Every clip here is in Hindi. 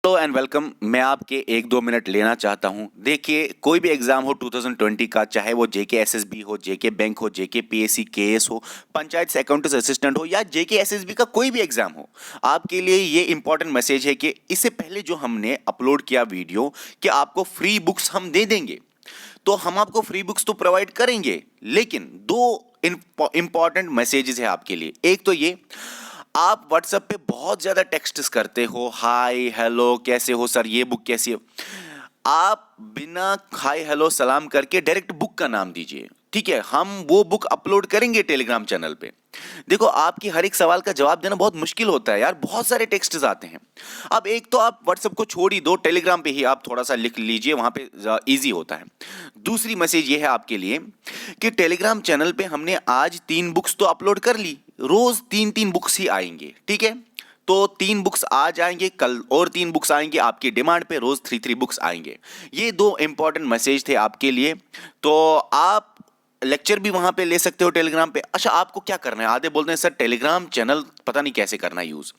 Hello and welcome. मैं आपके 1-2 मिनट लेना चाहता हूं। देखिए, कोई भी एग्जाम हो 2020 का, चाहे वो जेके एसएसबी हो, जेके बैंक हो, जेके पीएससी केएस हो, पंचायत से अकाउंटेंट असिस्टेंट हो या जेके एसएसबी का कोई भी एग्जाम हो, आपके लिए ये इंपॉर्टेंट मैसेज है कि इससे पहले जो हमने अपलोड किया वीडियो कि आपको फ्री बुक्स हम दे देंगे, तो हम आपको फ्री बुक्स तो प्रोवाइड करेंगे, लेकिन दो इंपॉर्टेंट मैसेजेस है आपके लिए। एक तो ये, आप व्हाट्सएप पे बहुत ज्यादा टेक्स्ट करते हो, हाय हेलो कैसे हो सर, ये बुक कैसी है। आप बिना हाय हेलो सलाम करके डायरेक्ट बुक का नाम दीजिए, ठीक है। हम वो बुक अपलोड करेंगे टेलीग्राम चैनल पे। देखो, आपकी हर एक सवाल का जवाब देना बहुत मुश्किल होता है यार, बहुत सारे टेक्स्ट आते हैं। अब एक तो आप व्हाट्सएप को छोड़ ही दो, टेलीग्राम पे ही आप थोड़ा सा लिख लीजिए, वहां पे इजी होता है। दूसरी मैसेज ये है आपके लिए कि टेलीग्राम चैनल पे हमने आज 3 बुक्स तो अपलोड कर ली, रोज 3-3 बुक्स ही आएंगे, ठीक है। तो 3 बुक्स आज आएंगे, कल और 3 बुक्स आएंगे, आपकी डिमांड पे रोज 3-3 बुक्स आएंगे। ये दो इंपॉर्टेंट मैसेज थे आपके लिए। तो आप लेक्चर भी वहां पे ले सकते हो टेलीग्राम पे। अच्छा, आपको क्या करना है, आधे बोलते हैं सर टेलीग्राम चैनल पता नहीं कैसे करना यूज।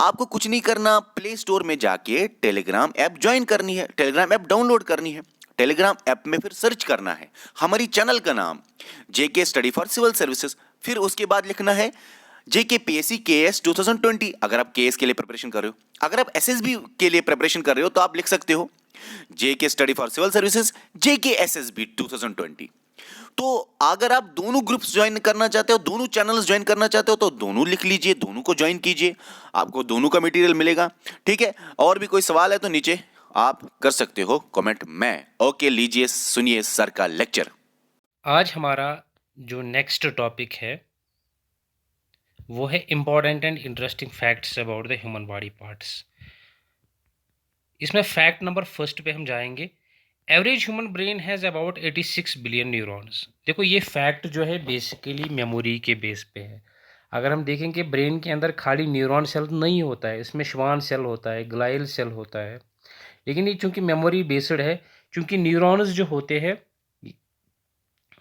आपको कुछ नहीं करना, प्ले स्टोर में जाके टेलीग्राम ऐप ज्वाइन करनी है, टेलीग्राम ऐप डाउनलोड करनी है। टेलीग्राम ऐप में फिर सर्च करना है हमारी चैनल का नाम, JK study for civil services. फिर उसके बाद लिखना है जेके पीएससी केएस 2020, अगर आप केएस के लिए प्रिपरेशन कर रहे हो। अगर आप एसएसबी के लिए प्रिपरेशन कर रहे हो तो आप लिख सकते हो JK study for civil services JK SSB 2020। तो अगर आप दोनों ग्रुप्स ज्वाइन करना चाहते हो, दोनों चैनल्स ज्वाइन करना चाहते हो, तो दोनों लिख लीजिए, दोनों को ज्वाइन कीजिए, आपको दोनों का मटेरियल मिलेगा, ठीक है। और भी कोई सवाल है तो नीचे आप कर सकते हो कमेंट में। ओके, लीजिए सुनिए सर का लेक्चर। आज हमारा जो नेक्स्ट टॉपिक है वो है important and interesting facts about the human body parts. इसमें फैक्ट नंबर फर्स्ट पे हम जाएंगे। Average human brain has about 86 billion neurons. देखो, ये फैक्ट जो है बेसिकली मेमोरी के बेस पे है। अगर हम देखेंगे ब्रेन के अंदर खाली न्यूरॉन सेल नहीं होता है, इसमें श्वान सेल होता है, ग्लाइल सेल होता है। लेकिन ये चूंकि मेमोरी बेस्ड है, चूंकि न्यूरॉन्स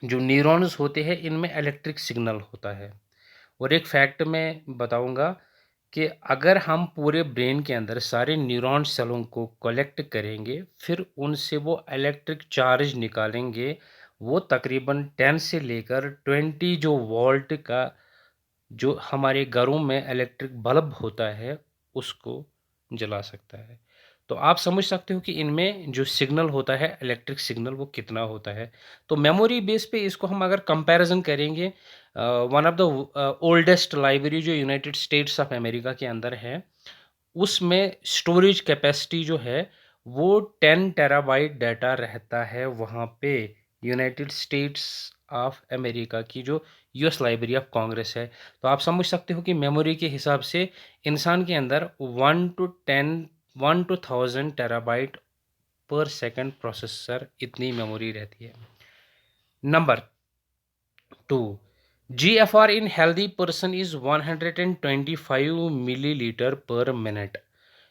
जो न्यूरॉन्स होते हैं इनमें इलेक्ट्रिक सिग्नल होता है। और एक फैक्ट मैं बताऊंगा कि अगर हम पूरे ब्रेन के अंदर सारे न्यूरॉन सेलों को कलेक्ट करेंगे, फिर उनसे वो इलेक्ट्रिक चार्ज निकालेंगे, वो तकरीबन 10 से लेकर 20 जो वोल्ट का जो हमारे घरों में इलेक्ट्रिक बल्ब होता है उसको जला सकता है। तो आप समझ सकते हो कि इनमें जो सिग्नल होता है इलेक्ट्रिक सिग्नल वो कितना होता है। तो मेमोरी बेस पे इसको हम अगर कंपैरिजन करेंगे, one of the oldest library जो यूनाइटेड स्टेट्स ऑफ अमेरिका के अंदर है, उसमें स्टोरेज कैपेसिटी जो है वो 10 टेराबाइट डाटा रहता है वहाँ पे। यूनाइटेड स्टेट्स ऑफ अमेरिका की जो यूएस लाइब्रेरी ऑफ कांग्रेस है। तो आप समझ सकते हो कि मेमोरी के हिसाब से इंसान के अंदर 1 to 1000 टेराबाइट पर सेकंड प्रोसेसर इतनी मेमोरी रहती है। Number 2, GFR in healthy person is 125 millilitre पर मिनट।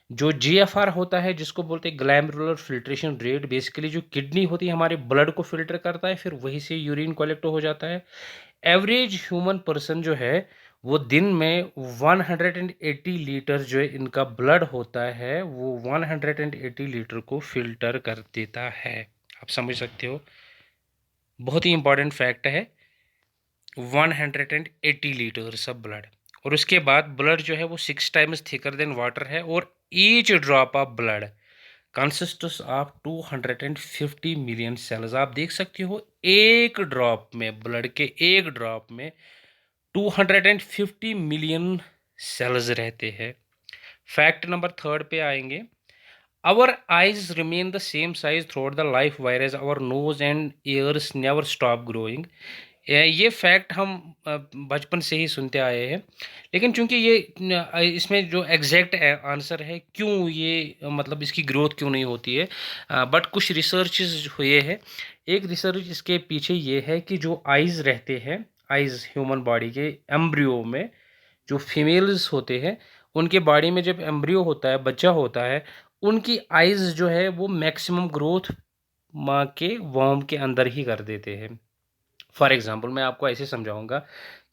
जो GFR होता है जिसको बोलते हैं ग्लैमरुलर फिल्ट्रेशन रेट, बेसिकली जो किडनी होती है हमारे ब्लड को फिल्टर करता है, फिर वहीं से यूरिन कलेक्ट हो जाता है। एवरेज ह्यूमन पर्सन जो है वो दिन में 180 लीटर जो है इनका ब्लड होता है वो 180 लीटर को फिल्टर कर देता है। आप समझ सकते हो, बहुत ही इंपॉर्टेंट फैक्ट है। 180 लीटर्स ऑफ ब्लड, और उसके बाद ब्लड जो है वो 6 टाइम्स थिकर देन वाटर है, और each drop of blood consists of 250 million cells. आप देख सकते हो एक ड्रॉप में, ब्लड के एक ड्रॉप में 250 मिलियन सेल्स रहते हैं। फैक्ट नंबर थर्ड पे आएंगे। Our eyes remain the same size throughout the life whereas our nose and ears never stop growing. ये फैक्ट हम बचपन से ही सुनते आए हैं, लेकिन चूंकि ये इसमें जो एग्जैक्ट आंसर है क्यों ये मतलब इसकी ग्रोथ क्यों नहीं होती है, बट कुछ रिसर्चेस हुए हैं। एक रिसर्च इसके पीछे ये है कि जो आइज़ रहते हैं, आइज़ ह्यूमन बॉडी के एम्ब्रियो में जो फीमेल्स होते हैं उनके बॉडी में जब एम्ब्रियो होता है, बच्चा होता है, उनकी आइज़ जो है वो मैक्सिमम ग्रोथ माँ के वॉर्म के अंदर ही कर देते हैं। फॉर एग्जांपल मैं आपको ऐसे समझाऊंगा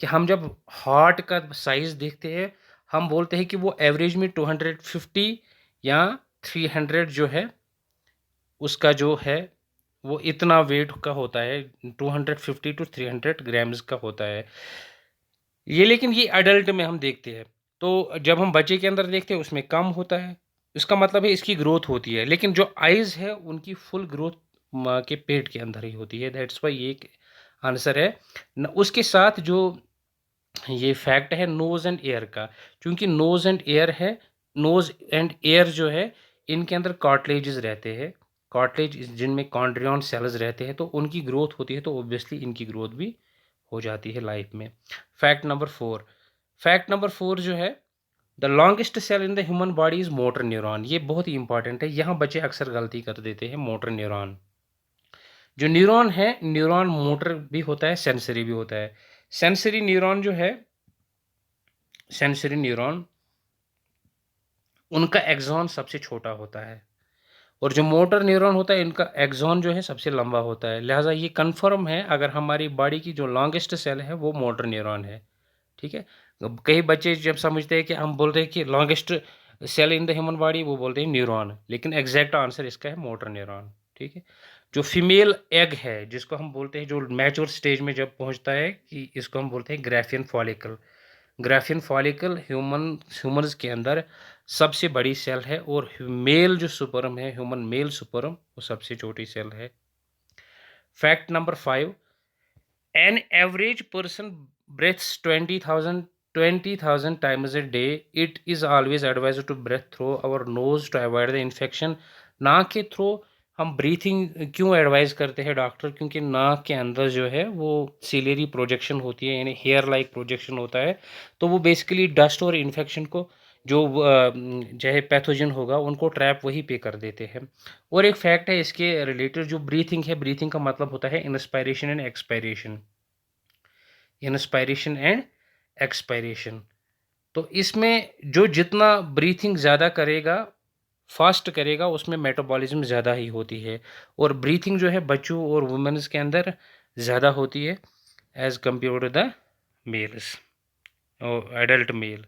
कि हम जब हार्ट का साइज़ देखते हैं, हम बोलते हैं कि वो एवरेज में 250 या 300 जो है उसका जो है वो इतना वेट का होता है, 250 टू 300 ग्राम्स का होता है ये। लेकिन ये अडल्ट में हम देखते हैं, तो जब हम बच्चे के अंदर देखते हैं उसमें कम होता है। इसका मतलब है इसकी ग्रोथ होती है, लेकिन जो आइज़ है उनकी फुल ग्रोथ माँ के पेट के अंदर ही होती है। दैट्स वाई ये एक आंसर है उसके साथ जो ये फैक्ट है नोज़ एंड एयर का, क्योंकि नोज़ एंड एयर है, नोज़ एंड एयर जो है इनके अंदर कार्टिलेजेस रहते हैं, कार्टिलेज जिनमें कॉन्ड्रियन सेल्स रहते हैं, तो उनकी ग्रोथ होती है, तो ऑब्वियसली इनकी ग्रोथ भी हो जाती है लाइफ में। फैक्ट नंबर 4, फैक्ट नंबर 4 जो है the longest cell in the human body is motor neuron. ये बहुत ही इंपॉर्टेंट है, यहाँ बच्चे अक्सर गलती कर देते हैं। मोटर न्यूरॉन, जो न्यूरॉन है, न्यूरॉन मोटर भी होता है, सेंसरी भी होता है। सेंसरी न्यूरॉन जो है, सेंसरी न्यूरॉन उनका एक्सॉन सबसे छोटा होता है, और जो मोटर न्यूरॉन होता है इनका एक्सॉन जो है सबसे लंबा होता है। लिहाजा ये कंफर्म है, अगर हमारी बॉडी की जो लॉन्गेस्ट सेल है वो मोटर न्यूरॉन है। ठीक है, अब कई बच्चे जब समझते हैं कि हम बोलते हैं कि longest cell in the human body, वो बोलते हैं न्यूरॉन, लेकिन एग्जैक्ट आंसर इसका है मोटर न्यूरॉन। ठीक है, जो फीमेल एग है जिसको हम बोलते हैं, जो मैच्योर स्टेज में जब पहुंचता है, कि इसको हम बोलते हैं Graafian follicle. Graafian follicle humans के अंदर सबसे बड़ी सेल है, और मेल जो सुपर्म है, ह्यूमन मेल सुपर्म, वो सबसे छोटी सेल है। Fact number 5, an average person breathes 20,000 times a day. It is always advised to breathe through our nose to avoid the infection. नाक के थ्रू हम ब्रीथिंग क्यों एडवाइज करते हैं डॉक्टर? क्योंकि नाक के अंदर जो है वो सिलेरी प्रोजेक्शन होती है, यानी हेयर लाइक प्रोजेक्शन होता है, तो वो बेसिकली डस्ट और इन्फेक्शन को, जो चाहे पैथोजन होगा, उनको ट्रैप वहीं पे कर देते हैं। और एक फैक्ट है इसके रिलेटेड, जो ब्रीथिंग है, ब्रीथिंग का मतलब होता है inspiration and expiration, inspiration and expiration. तो इसमें जो जितना ब्रीथिंग ज़्यादा करेगा, फास्ट करेगा, उसमें मेटाबॉलिज्म ज़्यादा ही होती है, और ब्रीथिंग जो है बच्चों और वुमेन्स के अंदर ज़्यादा होती है as compare to the males और adult male.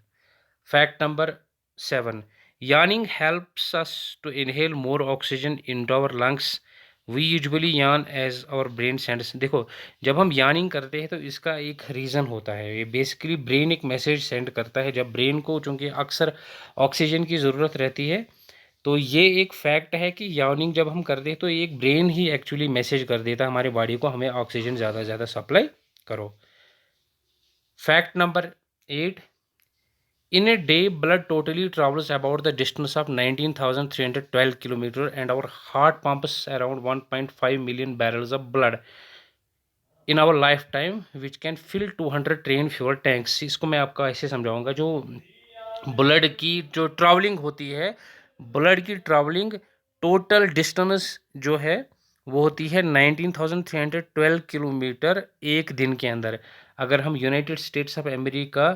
Fact number 7, yawning helps us to inhale more oxygen into our lungs. We usually yawn as our brain sends। देखो, जब हम यानिंग करते हैं तो इसका एक रीज़न होता है, ये बेसिकली ब्रेन एक मैसेज सेंड करता है, जब ब्रेन को चूँकि अक्सर ऑक्सीजन की ज़रूरत रहती है, तो ये एक फैक्ट है कि यानिंग जब हम करते हैं तो एक ब्रेन ही एक्चुअली मैसेज कर देता है हमारे बॉडी को, हमें ऑक्सीजन ज़्यादा से ज़्यादा सप्लाई करो। Fact number 8, in a day, blood totally travels about the distance of 19,312 kilometers, and our heart pumps around 1.5 million barrels of blood in our lifetime, which can fill 200 train fuel tanks। इसको मैं आपका ऐसे समझाऊंगा, जो ब्लड की जो ट्रैवलिंग होती है, ब्लड की ट्रैवलिंग टोटल डिस्टेंस जो है वो होती है 19,312 किलोमीटर एक दिन के अंदर। अगर हम यूनाइटेड स्टेट्स ऑफ अमेरिका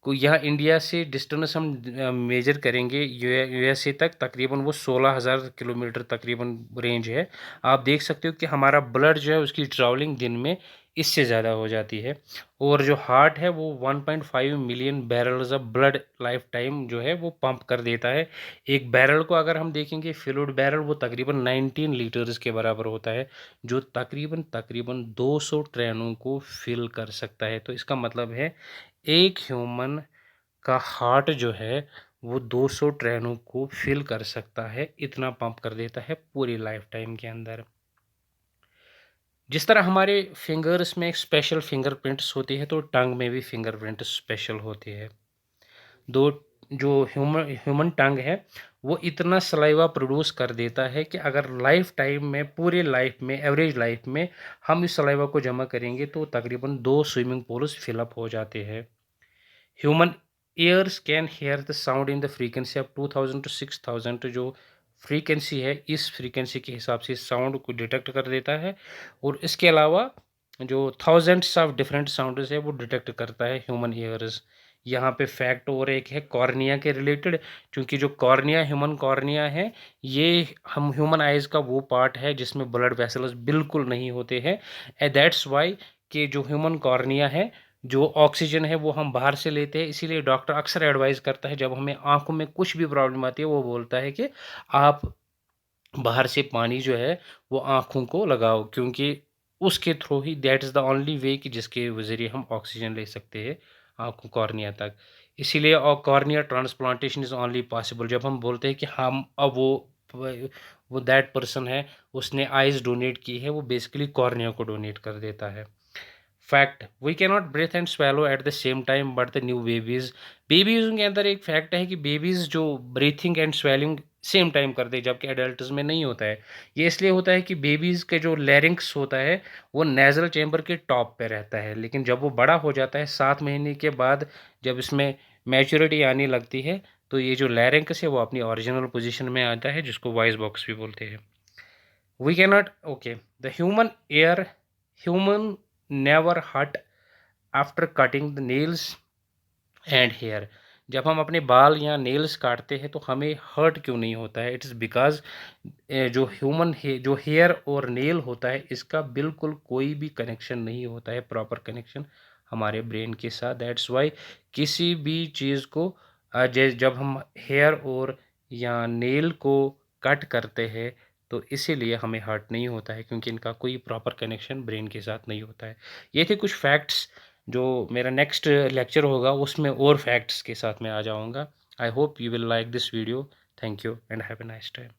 को, यहाँ इंडिया से डिस्टेंस हम मेजर करेंगे यूएसए तक, तकरीबन वो 16,000 किलोमीटर तकरीबन रेंज है। आप देख सकते हो कि हमारा ब्लड जो है उसकी ट्रैवलिंग दिन में इससे ज़्यादा हो जाती है, और जो हार्ट है वो 1.5 million barrels of blood life time जो है वो पंप कर देता है। एक बैरल को अगर हम देखेंगे, फ्लूइड बैरल, वो तकरीबन 19 लीटर्स के बराबर होता है, जो तकरीबन 200 ट्रेनों को फिल कर सकता है। तो इसका मतलब है एक ह्यूमन का हार्ट जो है वो 200 ट्रेनों को फिल कर सकता है, इतना पंप कर देता है पूरी लाइफ टाइम के अंदर। जिस तरह हमारे फिंगर्स में एक स्पेशल फिंगरप्रिंट्स होती है, तो टंग में भी फिंगरप्रिंट स्पेशल होती है। दो, जो ह्यूमन टंग है वो इतना सलाइवा प्रोड्यूस कर देता है कि अगर लाइफ टाइम में, पूरे लाइफ में, एवरेज लाइफ में हम इस सलाइवा को जमा करेंगे तो तकरीबन 2 स्विमिंग पूल्स फिलअप हो जाते हैं। Human ears can hear the sound in the frequency of 2000 to 6000। जो फ्रीक्वेंसी है, इस फ्रीक्वेंसी के हिसाब से साउंड को डिटेक्ट कर देता है, और इसके अलावा जो थाउजेंड्स ऑफ डिफरेंट साउंड्स है वो डिटेक्ट करता है ह्यूमन ईयर्स। यहाँ पे फैक्ट और एक है कॉर्निया के रिलेटेड, क्योंकि जो कॉर्निया, ह्यूमन कॉर्निया है, ये हम ह्यूमन आइज़ का वो पार्ट है जिसमें ब्लड वेसल्स बिल्कुल नहीं होते हैं, एंड दैट्स वाई कि जो ह्यूमन कॉर्निया है जो ऑक्सीजन है वो हम बाहर से लेते हैं, इसीलिए डॉक्टर अक्सर एडवाइस करता है जब हमें आँखों में कुछ भी प्रॉब्लम आती है, वो बोलता है कि आप बाहर से पानी जो है वो आँखों को लगाओ, क्योंकि उसके through he that is the only way कि जिसके ज़रिए हम ऑक्सीजन ले सकते हैं आँखों कॉर्निया तक। इसीलिए cornea transplantation is only possible जब हम बोलते हैं कि हम अब वो दैट पर्सन है, उसने आइज़ डोनेट की है, वो बेसिकली कॉर्निया को डोनेट कर देता है। Fact, we cannot breathe and swallow at the same time but the new babies के अंदर एक फैक्ट है कि बेबीज़ जो breathing and swallowing same time करते हैं, जबकि एडल्ट्स में नहीं होता है। ये इसलिए होता है कि बेबीज़ के जो लैरिंक्स होता है वो नेज़ल चैम्बर के टॉप पे रहता है, लेकिन जब वो बड़ा हो जाता है 7 महीने के बाद, जब इसमें मैच्योरिटी आने लगती है, तो ये जो लैरिंक्स है वो अपनी ओरिजिनल पोजीशन में आता है, जिसको वॉइस बॉक्स भी बोलते हैं। We cannot, okay, the human never hurt after cutting the nails and hair. जब हम अपने बाल या नेल्स काटते हैं तो हमें हर्ट क्यों नहीं होता है? इट इज़ बिकॉज़ जो हेयर और नेल होता है, इसका बिल्कुल कोई भी कनेक्शन नहीं होता है, प्रॉपर कनेक्शन हमारे ब्रेन के साथ। दैट्स वाई किसी भी चीज़ को जब हम हेयर और या नेल को कट करते हैं तो इसीलिए हमें हर्ट नहीं होता है, क्योंकि इनका कोई प्रॉपर कनेक्शन ब्रेन के साथ नहीं होता है। ये थे कुछ फैक्ट्स। जो मेरा नेक्स्ट लेक्चर होगा उसमें और फैक्ट्स के साथ मैं आ जाऊँगा। I hope you will like this video. Thank you and have a nice time.